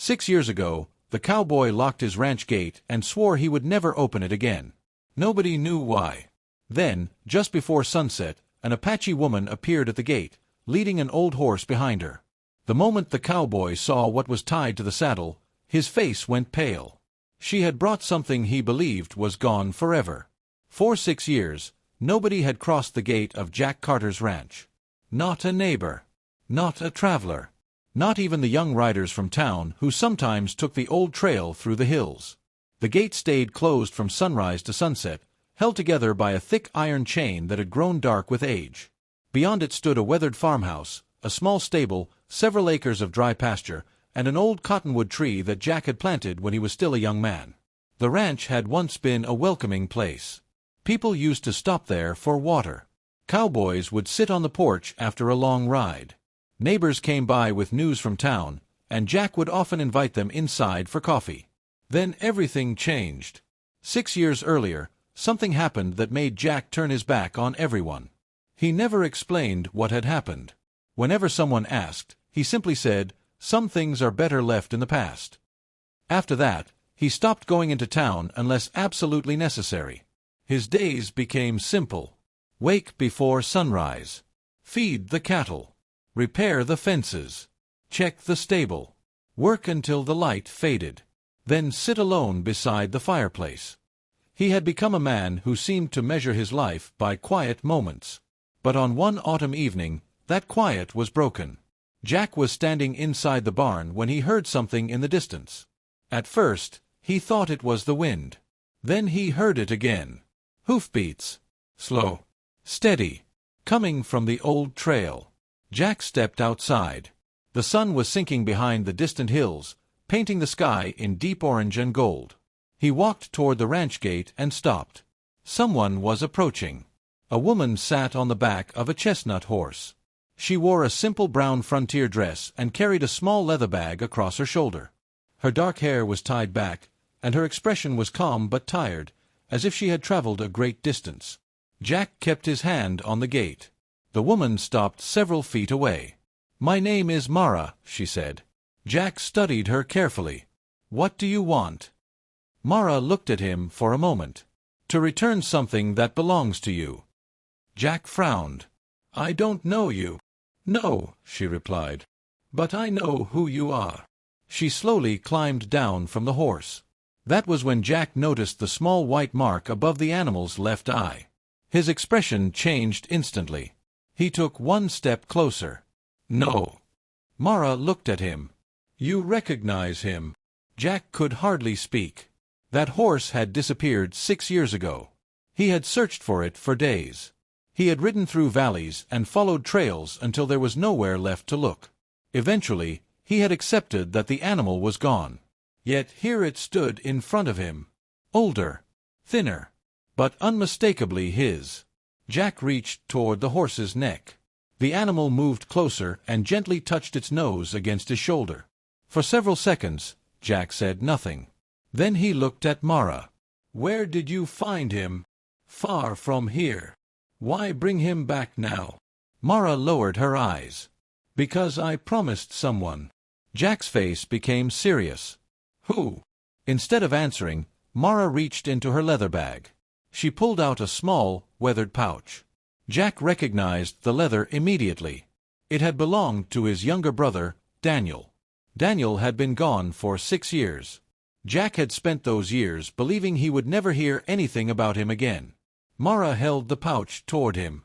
6 years ago, the cowboy locked his ranch gate and swore he would never open it again. Nobody knew why. Then, just before sunset, an Apache woman appeared at the gate, leading an old horse behind her. The moment the cowboy saw what was tied to the saddle, his face went pale. She had brought something he believed was gone forever. For 6 years, nobody had crossed the gate of Jack Carter's ranch. Not a neighbor. Not a traveler. Not even the young riders from town who sometimes took the old trail through the hills. The gate stayed closed from sunrise to sunset, held together by a thick iron chain that had grown dark with age. Beyond it stood a weathered farmhouse, a small stable, several acres of dry pasture, and an old cottonwood tree that Jack had planted when he was still a young man. The ranch had once been a welcoming place. People used to stop there for water. Cowboys would sit on the porch after a long ride. Neighbors came by with news from town, and Jack would often invite them inside for coffee. Then everything changed. 6 years earlier, something happened that made Jack turn his back on everyone. He never explained what had happened. Whenever someone asked, he simply said, "Some things are better left in the past." After that, he stopped going into town unless absolutely necessary. His days became simple. Wake before sunrise. Feed the cattle. Repair the fences. Check the stable. Work until the light faded. Then sit alone beside the fireplace. He had become a man who seemed to measure his life by quiet moments. But on one autumn evening, that quiet was broken. Jack was standing inside the barn when he heard something in the distance. At first, he thought it was the wind. Then he heard it again. Hoofbeats. Slow. Steady. Coming from the old trail. Jack stepped outside. The sun was sinking behind the distant hills, painting the sky in deep orange and gold. He walked toward the ranch gate and stopped. Someone was approaching. A woman sat on the back of a chestnut horse. She wore a simple brown frontier dress and carried a small leather bag across her shoulder. Her dark hair was tied back, and her expression was calm but tired, as if she had traveled a great distance. Jack kept his hand on the gate. The woman stopped several feet away. "My name is Mara," she said. Jack studied her carefully. "What do you want?" Mara looked at him for a moment. "To return something that belongs to you." Jack frowned. "I don't know you." "No," she replied. "But I know who you are." She slowly climbed down from the horse. That was when Jack noticed the small white mark above the animal's left eye. His expression changed instantly. He took one step closer. "No." Mara looked at him. "You recognize him?" Jack could hardly speak. That horse had disappeared 6 years ago. He had searched for it for days. He had ridden through valleys and followed trails until there was nowhere left to look. Eventually, he had accepted that the animal was gone. Yet here it stood in front of him. Older, thinner, but unmistakably his. Jack reached toward the horse's neck. The animal moved closer and gently touched its nose against his shoulder. For several seconds, Jack said nothing. Then he looked at Mara. "Where did you find him?" "Far from here." "Why bring him back now?" Mara lowered her eyes. "Because I promised someone." Jack's face became serious. "Who?" Instead of answering, Mara reached into her leather bag. She pulled out a small, weathered pouch. Jack recognized the leather immediately. It had belonged to his younger brother, Daniel. Daniel had been gone for 6 years. Jack had spent those years believing he would never hear anything about him again. Mara held the pouch toward him.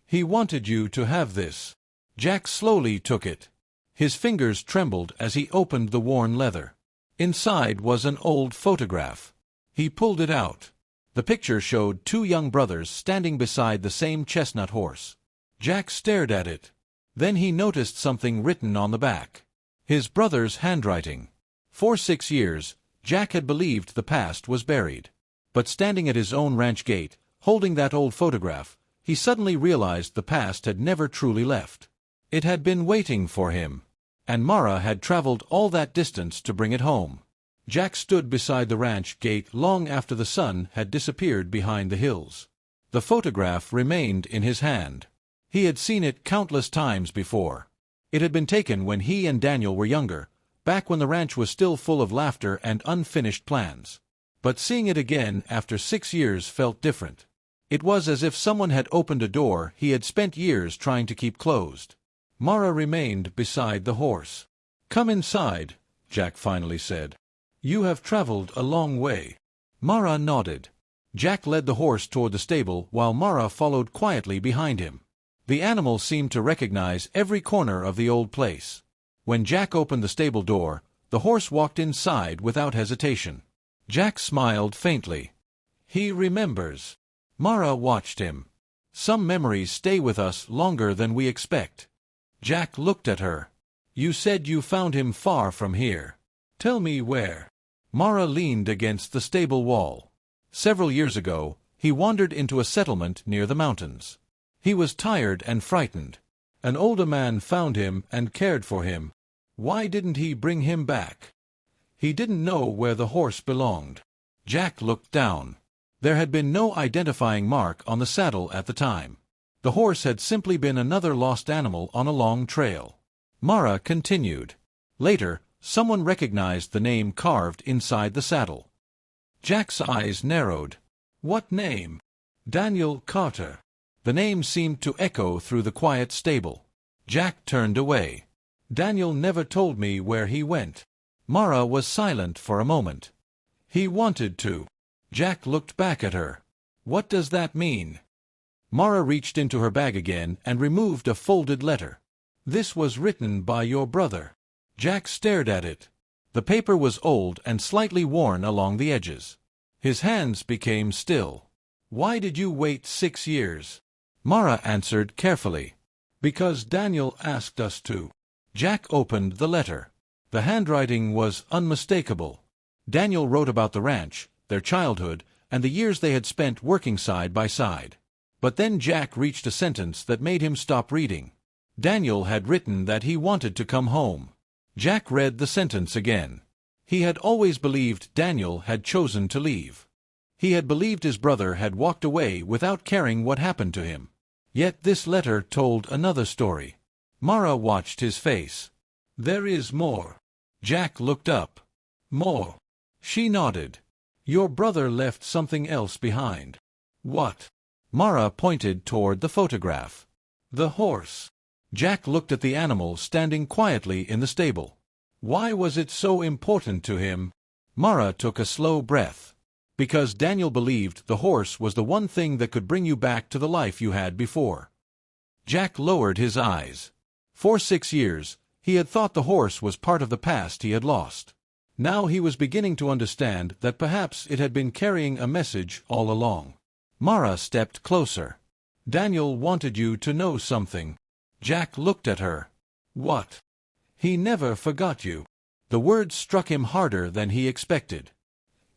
"He wanted you to have this." Jack slowly took it. His fingers trembled as he opened the worn leather. Inside was an old photograph. He pulled it out. The picture showed 2 young brothers standing beside the same chestnut horse. Jack stared at it. Then he noticed something written on the back. His brother's handwriting. For 6 years, Jack had believed the past was buried. But standing at his own ranch gate, holding that old photograph, he suddenly realized the past had never truly left. It had been waiting for him. And Mara had traveled all that distance to bring it home. Jack stood beside the ranch gate long after the sun had disappeared behind the hills. The photograph remained in his hand. He had seen it countless times before. It had been taken when he and Daniel were younger, back when the ranch was still full of laughter and unfinished plans. But seeing it again after 6 years felt different. It was as if someone had opened a door he had spent years trying to keep closed. Mara remained beside the horse. "Come inside," Jack finally said. "You have traveled a long way." Mara nodded. Jack led the horse toward the stable while Mara followed quietly behind him. The animal seemed to recognize every corner of the old place. When Jack opened the stable door, the horse walked inside without hesitation. Jack smiled faintly. He remembers. Mara watched him. Some memories stay with us longer than we expect. Jack looked at her. "You said you found him far from here. Tell me where." Mara leaned against the stable wall. Several years ago, he wandered into a settlement near the mountains. He was tired and frightened. An older man found him and cared for him. Why didn't he bring him back? He didn't know where the horse belonged. Jack looked down. There had been no identifying mark on the saddle at the time. The horse had simply been another lost animal on a long trail. Mara continued. Later, someone recognized the name carved inside the saddle. Jack's eyes narrowed. What name? Daniel Carter. The name seemed to echo through the quiet stable. Jack turned away. Daniel never told me where he went. Mara was silent for a moment. He wanted to. Jack looked back at her. What does that mean? Mara reached into her bag again and removed a folded letter. This was written by your brother. Jack stared at it. The paper was old and slightly worn along the edges. His hands became still. Why did you wait 6 years? Mara answered carefully. Because Daniel asked us to. Jack opened the letter. The handwriting was unmistakable. Daniel wrote about the ranch, their childhood, and the years they had spent working side by side. But then Jack reached a sentence that made him stop reading. Daniel had written that he wanted to come home. Jack read the sentence again. He had always believed Daniel had chosen to leave. He had believed his brother had walked away without caring what happened to him. Yet this letter told another story. Mara watched his face. There is more. Jack looked up. More. She nodded. Your brother left something else behind. What? Mara pointed toward the photograph. The horse. Jack looked at the animal standing quietly in the stable. Why was it so important to him? Mara took a slow breath. Because Daniel believed the horse was the one thing that could bring you back to the life you had before. Jack lowered his eyes. For 6 years, he had thought the horse was part of the past he had lost. Now he was beginning to understand that perhaps it had been carrying a message all along. Mara stepped closer. Daniel wanted you to know something. Jack looked at her. What? He never forgot you. The words struck him harder than he expected.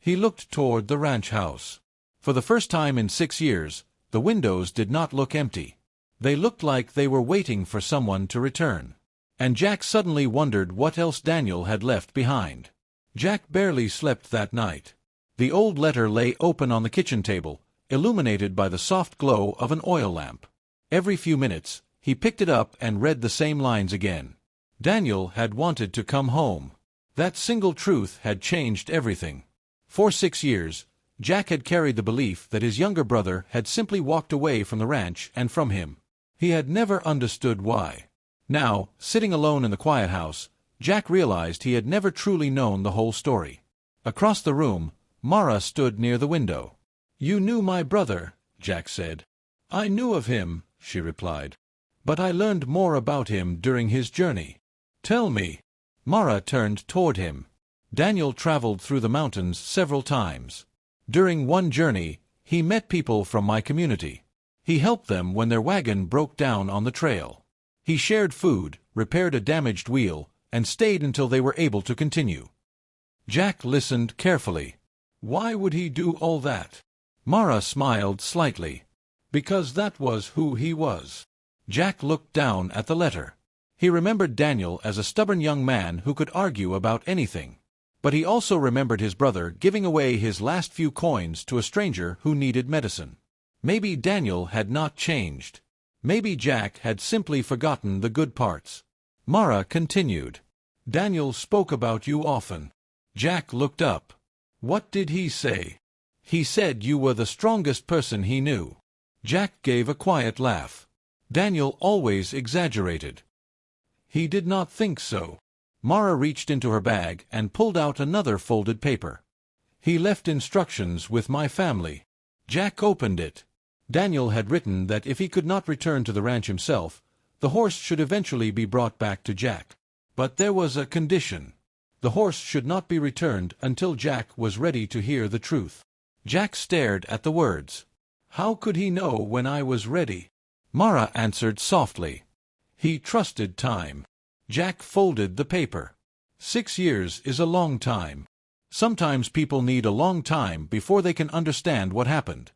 He looked toward the ranch house. For the first time in 6 years, the windows did not look empty. They looked like they were waiting for someone to return. And Jack suddenly wondered what else Daniel had left behind. Jack barely slept that night. The old letter lay open on the kitchen table, illuminated by the soft glow of an oil lamp. Every few minutes, he picked it up and read the same lines again. Daniel had wanted to come home. That single truth had changed everything. For 6 years, Jack had carried the belief that his younger brother had simply walked away from the ranch and from him. He had never understood why. Now, sitting alone in the quiet house, Jack realized he had never truly known the whole story. Across the room, Mara stood near the window. You knew my brother, Jack said. I knew of him, she replied. But I learned more about him during his journey. Tell me. Mara turned toward him. Daniel traveled through the mountains several times. During one journey, he met people from my community. He helped them when their wagon broke down on the trail. He shared food, repaired a damaged wheel, and stayed until they were able to continue. Jack listened carefully. Why would he do all that? Mara smiled slightly. Because that was who he was. Jack looked down at the letter. He remembered Daniel as a stubborn young man who could argue about anything. But he also remembered his brother giving away his last few coins to a stranger who needed medicine. Maybe Daniel had not changed. Maybe Jack had simply forgotten the good parts. Mara continued. Daniel spoke about you often. Jack looked up. What did he say? He said you were the strongest person he knew. Jack gave a quiet laugh. Daniel always exaggerated. He did not think so. Mara reached into her bag and pulled out another folded paper. He left instructions with my family. Jack opened it. Daniel had written that if he could not return to the ranch himself, the horse should eventually be brought back to Jack. But there was a condition. The horse should not be returned until Jack was ready to hear the truth. Jack stared at the words. How could he know when I was ready? Mara answered softly. He trusted time. Jack folded the paper. 6 years is a long time. Sometimes people need a long time before they can understand what happened.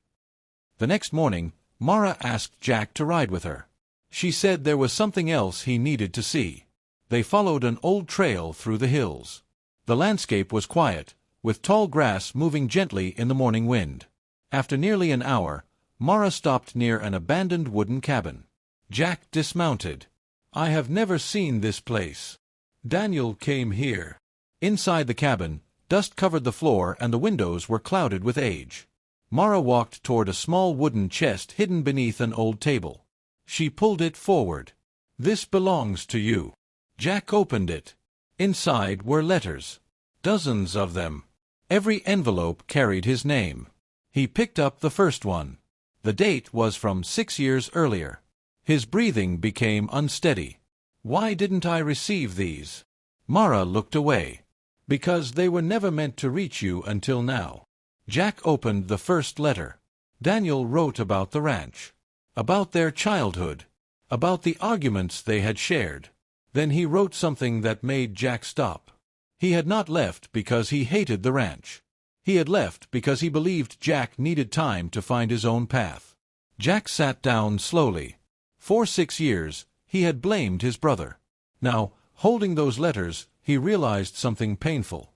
The next morning, Mara asked Jack to ride with her. She said there was something else he needed to see. They followed an old trail through the hills. The landscape was quiet, with tall grass moving gently in the morning wind. After nearly an hour, Mara stopped near an abandoned wooden cabin. Jack dismounted. I have never seen this place. Daniel came here. Inside the cabin, dust covered the floor and the windows were clouded with age. Mara walked toward a small wooden chest hidden beneath an old table. She pulled it forward. This belongs to you. Jack opened it. Inside were letters. Dozens of them. Every envelope carried his name. He picked up the first one. The date was from 6 years earlier. His breathing became unsteady. Why didn't I receive these? Mara looked away. Because they were never meant to reach you until now. Jack opened the first letter. Daniel wrote about the ranch. About their childhood. About the arguments they had shared. Then he wrote something that made Jack stop. He had not left because he hated the ranch. He had left because he believed Jack needed time to find his own path. Jack sat down slowly. For 6 years, he had blamed his brother. Now, holding those letters, he realized something painful.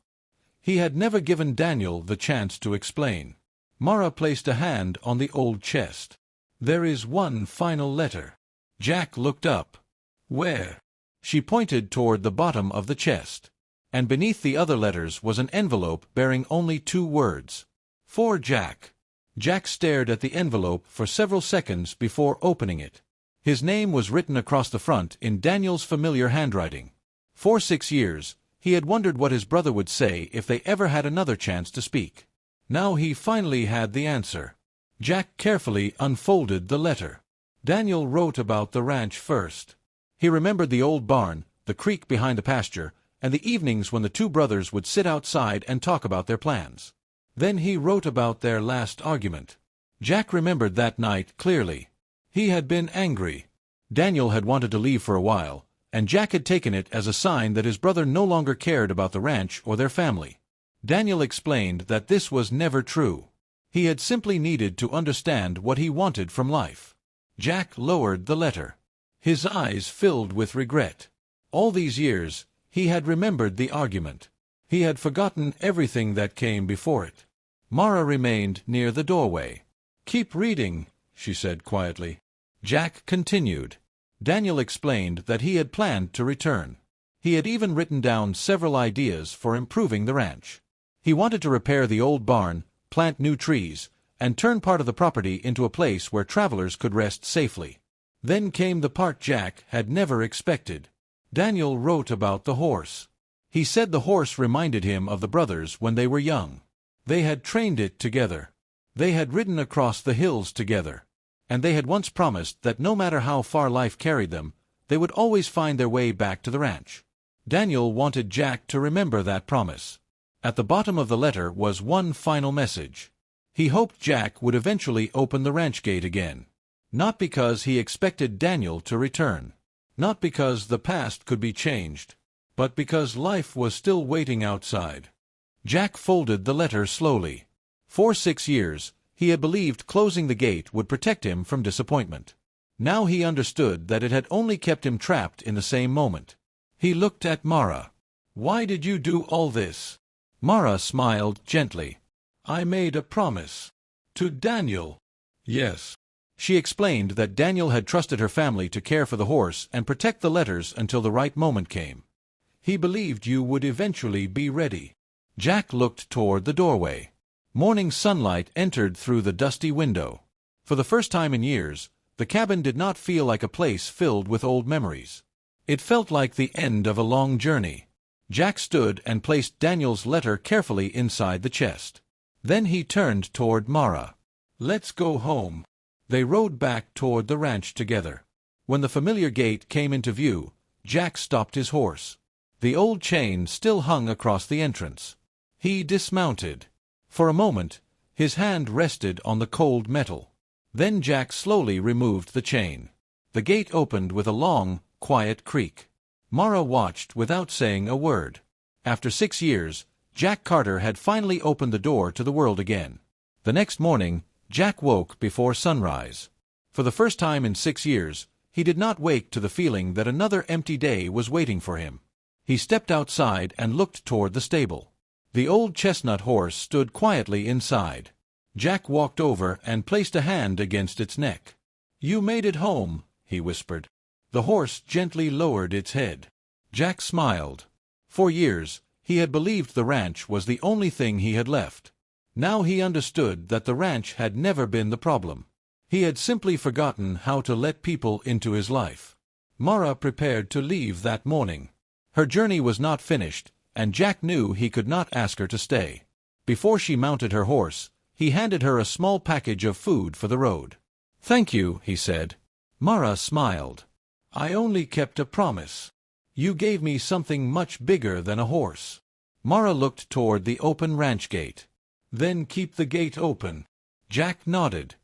He had never given Daniel the chance to explain. Mara placed a hand on the old chest. There is one final letter. Jack looked up. Where? She pointed toward the bottom of the chest. And beneath the other letters was an envelope bearing only 2 words. For Jack. Jack stared at the envelope for several seconds before opening it. His name was written across the front in Daniel's familiar handwriting. For 6 years, he had wondered what his brother would say if they ever had another chance to speak. Now he finally had the answer. Jack carefully unfolded the letter. Daniel wrote about the ranch first. He remembered the old barn, the creek behind the pasture, and the evenings when the 2 brothers would sit outside and talk about their plans. Then he wrote about their last argument. Jack remembered that night clearly. He had been angry. Daniel had wanted to leave for a while, and Jack had taken it as a sign that his brother no longer cared about the ranch or their family. Daniel explained that this was never true. He had simply needed to understand what he wanted from life. Jack lowered the letter. His eyes filled with regret. All these years, he had remembered the argument. He had forgotten everything that came before it. Mara remained near the doorway. Keep reading, she said quietly. Jack continued. Daniel explained that he had planned to return. He had even written down several ideas for improving the ranch. He wanted to repair the old barn, plant new trees, and turn part of the property into a place where travelers could rest safely. Then came the part Jack had never expected. Daniel wrote about the horse. He said the horse reminded him of the brothers when they were young. They had trained it together. They had ridden across the hills together. And they had once promised that no matter how far life carried them, they would always find their way back to the ranch. Daniel wanted Jack to remember that promise. At the bottom of the letter was one final message. He hoped Jack would eventually open the ranch gate again. Not because he expected Daniel to return. Not because the past could be changed. But because life was still waiting outside. Jack folded the letter slowly. For 6 years, he had believed closing the gate would protect him from disappointment. Now he understood that it had only kept him trapped in the same moment. He looked at Mara. Why did you do all this? Mara smiled gently. I made a promise. To Daniel. Yes. She explained that Daniel had trusted her family to care for the horse and protect the letters until the right moment came. He believed you would eventually be ready. Jack looked toward the doorway. Morning sunlight entered through the dusty window. For the first time in years, the cabin did not feel like a place filled with old memories. It felt like the end of a long journey. Jack stood and placed Daniel's letter carefully inside the chest. Then he turned toward Mara. "Let's go home." They rode back toward the ranch together. When the familiar gate came into view, Jack stopped his horse. The old chain still hung across the entrance. He dismounted. For a moment, his hand rested on the cold metal. Then Jack slowly removed the chain. The gate opened with a long, quiet creak. Mara watched without saying a word. After 6 years, Jack Carter had finally opened the door to the world again. The next morning, Jack woke before sunrise. For the first time in 6 years, he did not wake to the feeling that another empty day was waiting for him. He stepped outside and looked toward the stable. The old chestnut horse stood quietly inside. Jack walked over and placed a hand against its neck. "You made it home," he whispered. The horse gently lowered its head. Jack smiled. For years, he had believed the ranch was the only thing he had left. Now he understood that the ranch had never been the problem. He had simply forgotten how to let people into his life. Mara prepared to leave that morning. Her journey was not finished, and Jack knew he could not ask her to stay. Before she mounted her horse, he handed her a small package of food for the road. "Thank you," he said. Mara smiled. "I only kept a promise. You gave me something much bigger than a horse." Mara looked toward the open ranch gate. "Then keep the gate open." Jack nodded.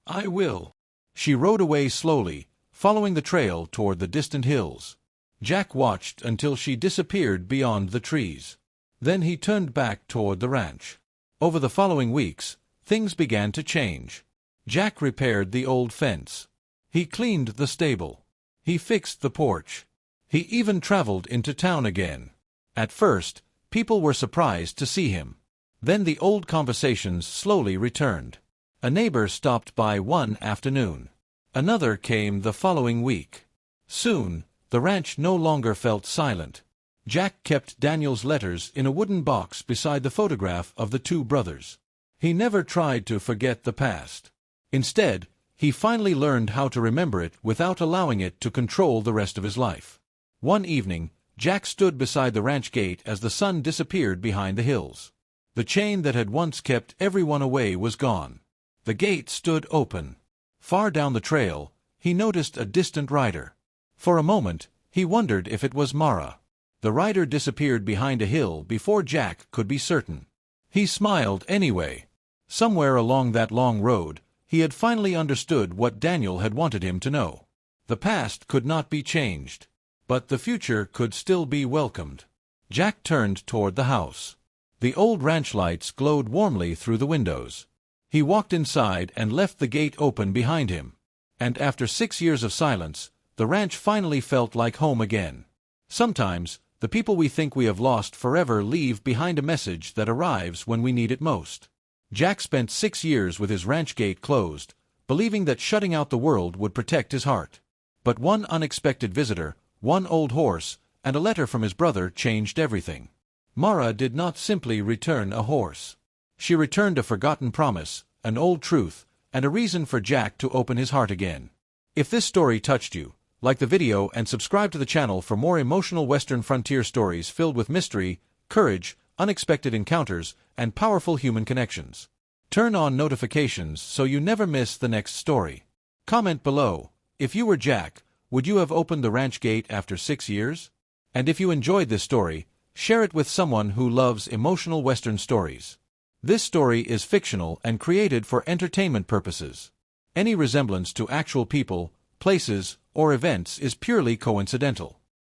"I will." She rode away slowly, following the trail toward the distant hills. Jack watched until she disappeared beyond the trees. Then he turned back toward the ranch. Over the following weeks, things began to change. Jack repaired the old fence. He cleaned the stable. He fixed the porch. He even traveled into town again. At first, people were surprised to see him. Then the old conversations slowly returned. A neighbor stopped by one afternoon. Another came the following week. Soon, the ranch no longer felt silent. Jack kept Daniel's letters in a wooden box beside the photograph of the two brothers. He never tried to forget the past. Instead, he finally learned how to remember it without allowing it to control the rest of his life. One evening, Jack stood beside the ranch gate as the sun disappeared behind the hills. The chain that had once kept everyone away was gone. The gate stood open. Far down the trail, he noticed a distant rider. For a moment, he wondered if it was Mara. The rider disappeared behind a hill before Jack could be certain. He smiled anyway. Somewhere along that long road, he had finally understood what Daniel had wanted him to know. The past could not be changed, but the future could still be welcomed. Jack turned toward the house. The old ranch lights glowed warmly through the windows. He walked inside and left the gate open behind him. And after 6 years of silence, the ranch finally felt like home again. Sometimes, the people we think we have lost forever leave behind a message that arrives when we need it most. Jack spent 6 years with his ranch gate closed, believing that shutting out the world would protect his heart. But one unexpected visitor, one old horse, and a letter from his brother changed everything. Mara did not simply return a horse. She returned a forgotten promise, an old truth, and a reason for Jack to open his heart again. If this story touched you, like the video and subscribe to the channel for more emotional Western frontier stories filled with mystery, courage, unexpected encounters, and powerful human connections. Turn on notifications so you never miss the next story. Comment below, if you were Jack, would you have opened the ranch gate after 6 years? And if you enjoyed this story, share it with someone who loves emotional Western stories. This story is fictional and created for entertainment purposes. Any resemblance to actual people, places, or events is purely coincidental.